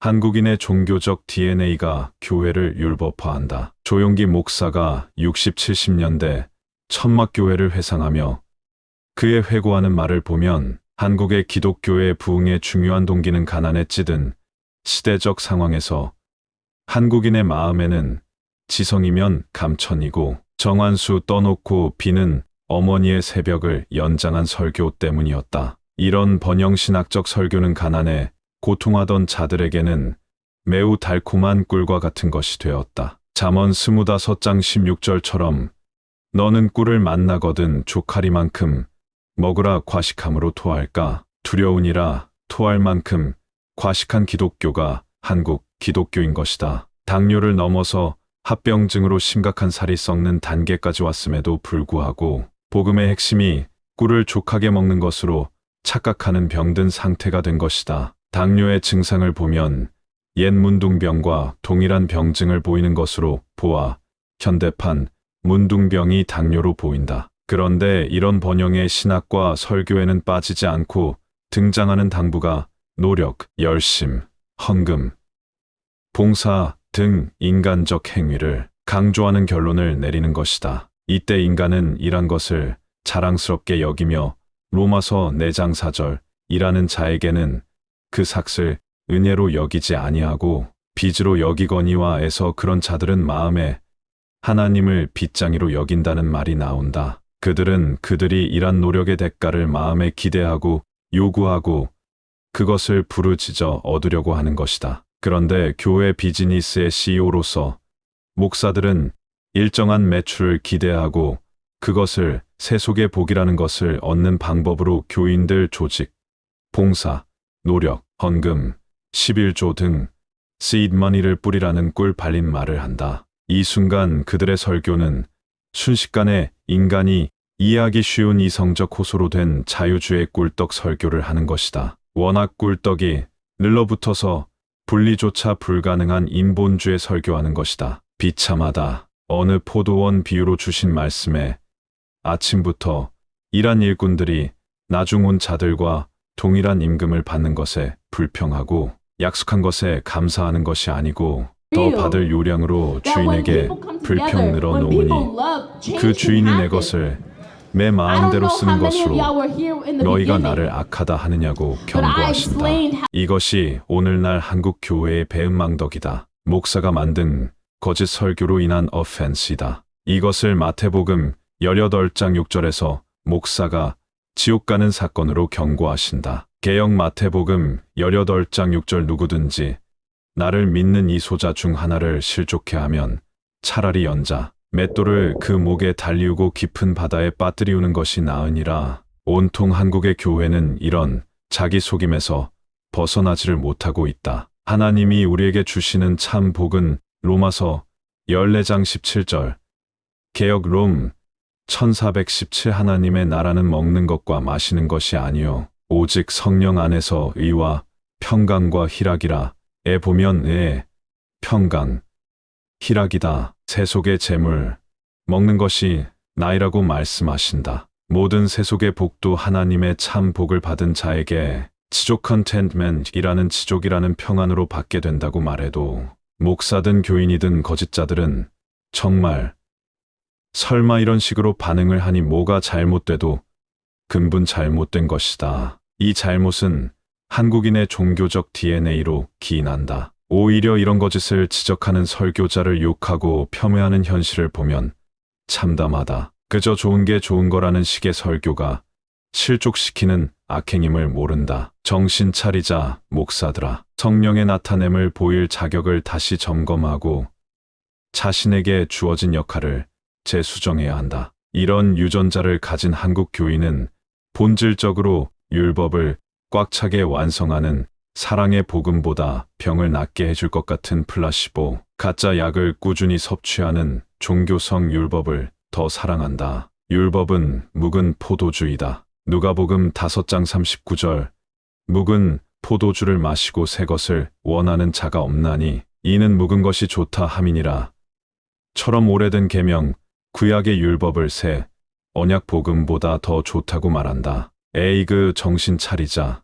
한국인의 종교적 DNA가 교회를 율법화한다. 조용기 목사가 60, 70년대 천막교회를 회상하며 그의 회고하는 말을 보면 한국의 기독교의 부흥의 중요한 동기는 가난에 찌든 시대적 상황에서 한국인의 마음에는 지성이면 감천이고 정한수 떠놓고 비는 어머니의 새벽을 연장한 설교 때문이었다. 이런 번영신학적 설교는 가난에 고통하던 자들에게는 매우 달콤한 꿀과 같은 것이 되었다. 잠언 25장 16절처럼 너는 꿀을 만나거든 조카리만큼 먹으라 과식함으로 토할까 두려우니라 토할 만큼 과식한 기독교가 한국 기독교인 것이다. 당뇨를 넘어서 합병증으로 심각한 살이 썩는 단계까지 왔음에도 불구하고 복음의 핵심이 꿀을 족하게 먹는 것으로 착각하는 병든 상태가 된 것이다. 당뇨의 증상을 보면 옛 문둥병과 동일한 병증을 보이는 것으로 보아 현대판 문둥병이 당뇨로 보인다. 그런데 이런 번영의 신학과 설교에는 빠지지 않고 등장하는 당부가 노력, 열심, 헌금, 봉사 등 인간적 행위를 강조하는 결론을 내리는 것이다. 이때 인간은 일한 것을 자랑스럽게 여기며 로마서 4장 4절 일하는 자에게는 그 삭을 은혜로 여기지 아니하고 빚으로 여기거니와 에서 그런 자들은 마음에 하나님을 빚장이로 여긴다는 말이 나온다. 그들은 그들이 일한 노력의 대가를 마음에 기대하고 요구하고 그것을 부르짖어 얻으려고 하는 것이다. 그런데 교회 비즈니스의 CEO로서 목사들은 일정한 매출을 기대하고 그것을 세속의 복이라는 것을 얻는 방법으로 교인들 조직, 봉사, 노력, 헌금, 11조 등 seed money를 뿌리라는 꿀 발린 말을 한다. 이 순간 그들의 설교는 순식간에 인간이 이해하기 쉬운 이성적 호소로 된 자유주의 꿀떡 설교를 하는 것이다. 워낙 꿀떡이 늘러붙어서 분리조차 불가능한 인본주의 설교하는 것이다. 비참하다. 어느 포도원 비유로 주신 말씀에 아침부터 일한 일꾼들이 나중 온 자들과 동일한 임금을 받는 것에 불평하고 약속한 것에 감사하는 것이 아니고 더 받을 요량으로 주인에게 불평 늘어놓으니 그 주인이 내 것을 내 마음대로 쓰는 것으로 너희가 나를 악하다 하느냐고 경고하신다. 이것이 오늘날 한국 교회의 배은망덕이다. 목사가 만든 거짓 설교로 인한 어펜스이다. 이것을 마태복음 18장 6절에서 목사가 지옥 가는 사건으로 경고하신다. 개역 마태복음 18장 6절 누구든지 나를 믿는 이 소자 중 하나를 실족해 하면 차라리 연자 맷돌을 그 목에 달리우고 깊은 바다에 빠뜨리우는 것이 나으니라. 온통 한국의 교회는 이런 자기 속임에서 벗어나지를 못하고 있다. 하나님이 우리에게 주시는 참 복은 로마서 14장 17절 개역 롬 1417 하나님의 나라는 먹는 것과 마시는 것이 아니요 오직 성령 안에서 의와 평강과 희락이라. 에 보면 의, 평강, 희락이다. 세속의 재물, 먹는 것이 나이라고 말씀하신다. 모든 세속의 복도 하나님의 참 복을 받은 자에게 지족 컨텐트먼트이라는 지족이라는 평안으로 받게 된다고 말해도 목사든 교인이든 거짓자들은 정말 설마 이런 식으로 반응을 하니 뭐가 잘못돼도 근본 잘못된 것이다. 이 잘못은 한국인의 종교적 DNA로 기인한다. 오히려 이런 거짓을 지적하는 설교자를 욕하고 폄훼하는 현실을 보면 참담하다. 그저 좋은 게 좋은 거라는 식의 설교가 실족시키는 악행임을 모른다. 정신 차리자 목사들아. 성령의 나타냄을 보일 자격을 다시 점검하고 자신에게 주어진 역할을 재수정해야 한다. 이런 유전자를 가진 한국 교인은 본질적으로 율법을 꽉 차게 완성하는 사랑의 복음보다 병을 낫게 해줄 것 같은 플라시보, 가짜 약을 꾸준히 섭취하는 종교성 율법을 더 사랑한다. 율법은 묵은 포도주이다. 누가복음 5장 39절 묵은 포도주를 마시고 새 것을 원하는 자가 없나니 이는 묵은 것이 좋다 함이니라. 처럼 오래된 계명 구약의 율법을 새 언약 복음보다 더 좋다고 말한다. 에이그 정신 차리자.